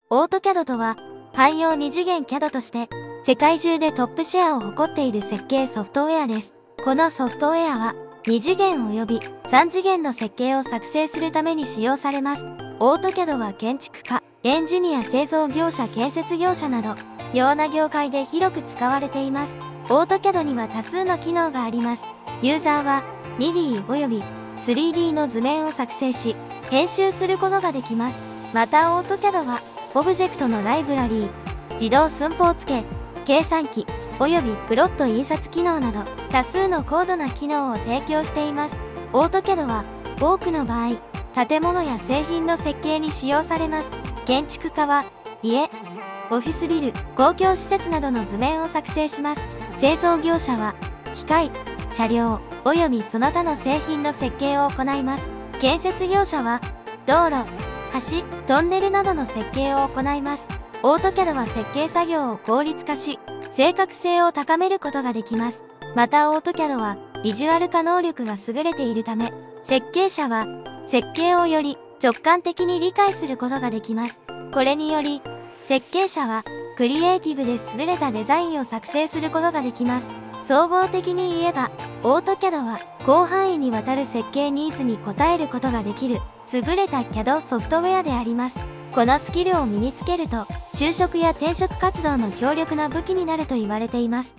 オートキャドとは、汎用二次元 CAD として、世界中でトップシェアを誇っている設計ソフトウェアです。このソフトウェアは、2次元及び3次元の設計を作成するために使用されます。オートキャドは建築家、エンジニア製造業者建設業者など、ような業界で広く使われています。オートキャドには多数の機能があります。ユーザーは 2D 及び 3D の図面を作成し、編集することができます。またオートキャドは、オブジェクトのライブラリー、自動寸法付け、計算機、及びプロット印刷機能など、多数の高度な機能を提供しています。オートキャドは、多くの場合、建物や製品の設計に使用されます。建築家は、家、オフィスビル、公共施設などの図面を作成します。製造業者は、機械、車両、及びその他の製品の設計を行います。建設業者は、道路、橋、トンネルなどの設計を行います。オートキャドは設計作業を効率化し、正確性を高めることができます。またオートキャドは、ビジュアル化能力が優れているため、設計者は、設計をより直感的に理解することができます。これにより、設計者は、クリエイティブで優れたデザインを作成することができます。総合的に言えば、オートキャドは、広範囲にわたる設計ニーズに応えることができる、優れた CAD ソフトウェアであります。このスキルを身につけると、就職や転職活動の強力な武器になると言われています。